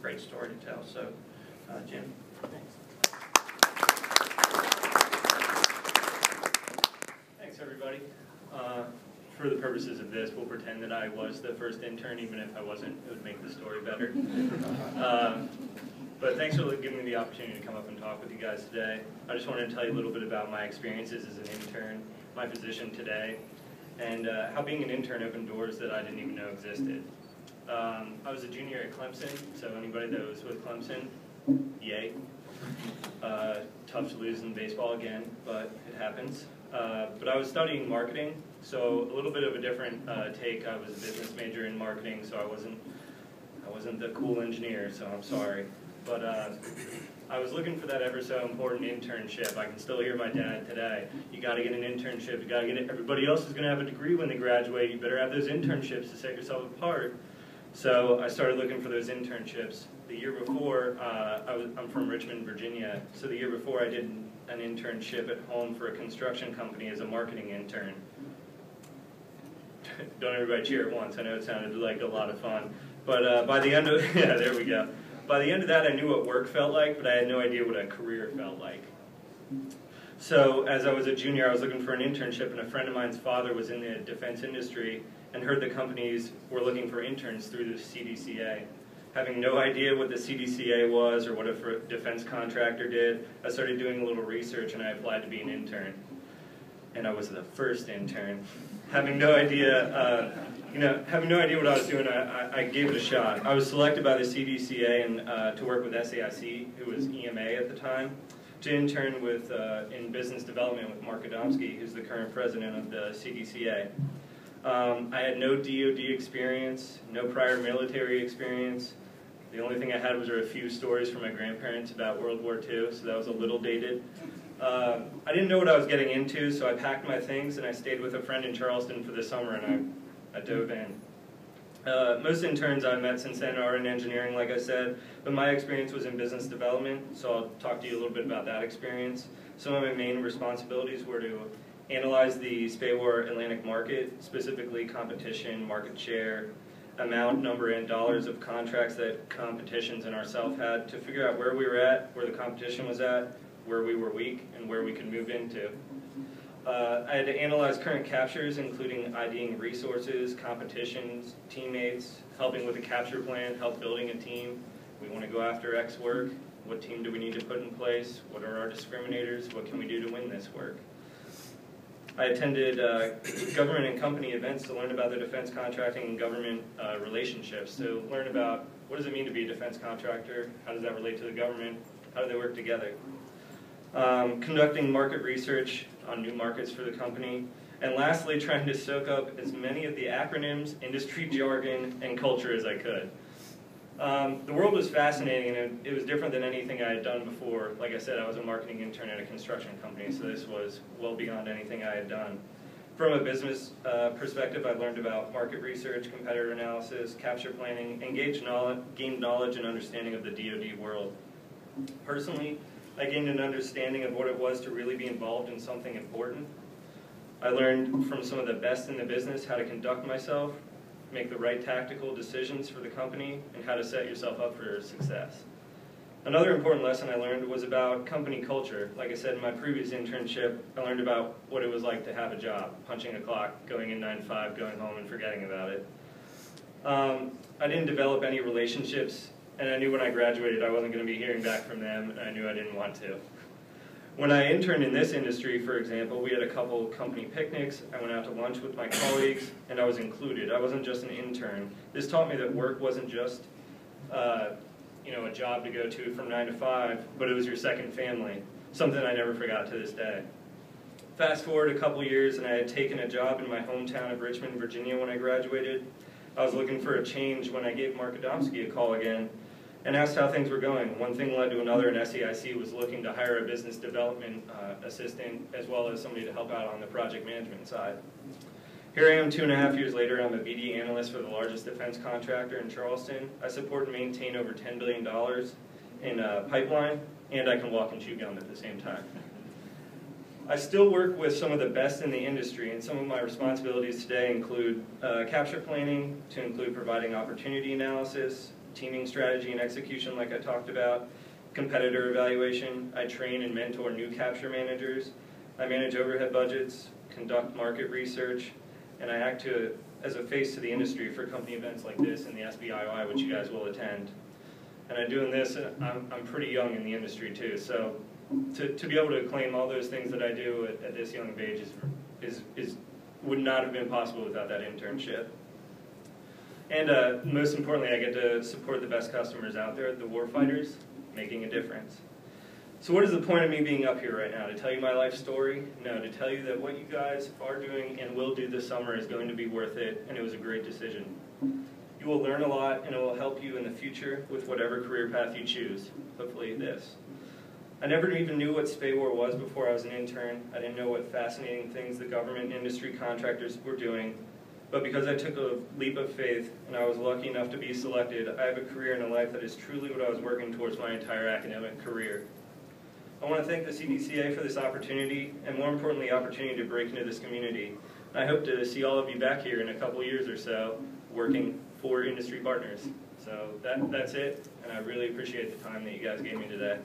great story to tell. So, Jim. Thanks. Thanks, everybody. For the purposes of this, we'll pretend that I was the first intern. Even if I wasn't, it would make the story better. But thanks for giving me the opportunity to come up and talk with you guys today. I just wanted to tell you a little bit about my experiences as an intern, my position today, and how being an intern opened doors that I didn't even know existed. I was a junior at Clemson, so anybody that was with Clemson, yay. Tough to lose in baseball again, but it happens. But I was studying marketing, so a little bit of a different take. I was a business major in marketing, so I wasn't the cool engineer, so I'm sorry. But I was looking for that ever so important internship. I can still hear my dad today. You got to get an internship. You got to get it. Everybody else is going to have a degree when they graduate. You better have those internships to set yourself apart. So I started looking for those internships. The year before, I'm from Richmond, Virginia. So the year before, I did an internship at home for a construction company as a marketing intern. Don't everybody cheer at once. I know it sounded like a lot of fun. But by the end of, yeah, there we go. By the end of that, I knew what work felt like, but I had no idea what a career felt like. So as I was a junior, I was looking for an internship, and a friend of mine's father was in the defense industry and heard the companies were looking for interns through the CDCA. Having no idea what the CDCA was or what a defense contractor did, I started doing a little research and I applied to be an intern. And I was the first intern. Having no idea, having no idea what I was doing, I gave it a shot. I was selected by the CDCA and to work with SAIC, who was EMA at the time, to intern with in business development with Mark Adamski, who's the current president of the CDCA. I had no DoD experience, no prior military experience. The only thing I had was a few stories from my grandparents about World War II, so that was a little dated. I didn't know what I was getting into, so I packed my things and I stayed with a friend in Charleston for the summer, and I dove in. Most interns I've met since then are in engineering, like I said, but my experience was in business development, so I'll talk to you a little bit about that experience. Some of my main responsibilities were to analyze the SPAWAR Atlantic market, specifically competition, market share, amount, number, and dollars of contracts that competitions and ourselves had, to figure out where we were at, where the competition was at, where we were weak, and where we could move into. I had to analyze current captures, including IDing resources, competitions, teammates, helping with a capture plan, help building a team. We want to go after X work. What team do we need to put in place? What are our discriminators? What can we do to win this work? I attended government and company events to learn about the defense contracting and government relationships, to learn about what does it mean to be a defense contractor, how does that relate to the government, how do they work together. Conducting market research on new markets for the company, and lastly, trying to soak up as many of the acronyms, industry jargon, and culture as I could. The world was fascinating, and it was different than anything I had done before. Like I said, I was a marketing intern at a construction company, so this was well beyond anything I had done. From a business perspective, I learned about market research, competitor analysis, capture planning, and gained knowledge and understanding of the DoD world. Personally, I gained an understanding of what it was to really be involved in something important. I learned from some of the best in the business how to conduct myself, make the right tactical decisions for the company, and how to set yourself up for success. Another important lesson I learned was about company culture. Like I said in my previous internship, I learned about what it was like to have a job, punching a clock, going in 9 to 5, going home and forgetting about it. I didn't develop any relationships, and I knew when I graduated I wasn't going to be hearing back from them, and I knew I didn't want to. When I interned in this industry, for example, we had a couple company picnics. I went out to lunch with my colleagues, and I was included. I wasn't just an intern. This taught me that work wasn't just a job to go to from 9 to 5, but it was your second family, something I never forgot to this day. Fast forward a couple years, and I had taken a job in my hometown of Richmond, Virginia when I graduated. I was looking for a change when I gave Mark Adamski a call again and asked how things were going. One thing led to another, and SAIC was looking to hire a business development assistant as well as somebody to help out on the project management side. Here I am 2.5 years later. I'm a BD analyst for the largest defense contractor in Charleston. I support and maintain over $10 billion in pipeline, and I can walk and chew gum at the same time. I still work with some of the best in the industry, and some of my responsibilities today include capture planning, to include providing opportunity analysis, teaming strategy and execution like I talked about, competitor evaluation. I train and mentor new capture managers. I manage overhead budgets, conduct market research, and I act as a face to the industry for company events like this and the SBII, which you guys will attend. And I'm doing this, I'm pretty young in the industry too, so to be able to claim all those things that I do at this young of age would not have been possible without that internship. And most importantly, I get to support the best customers out there, the warfighters, making a difference. So what is the point of me being up here right now? To tell you my life story? No, to tell you that what you guys are doing and will do this summer is going to be worth it, and it was a great decision. You will learn a lot, and it will help you in the future with whatever career path you choose, hopefully this. I never even knew what SPAWAR was before I was an intern. I didn't know what fascinating things the government and industry contractors were doing. But because I took a leap of faith and I was lucky enough to be selected, I have a career and a life that is truly what I was working towards my entire academic career. I want to thank the CDCA for this opportunity, and more importantly, the opportunity to break into this community. I hope to see all of you back here in a couple years or so, working for industry partners. So that's it, and I really appreciate the time that you guys gave me today.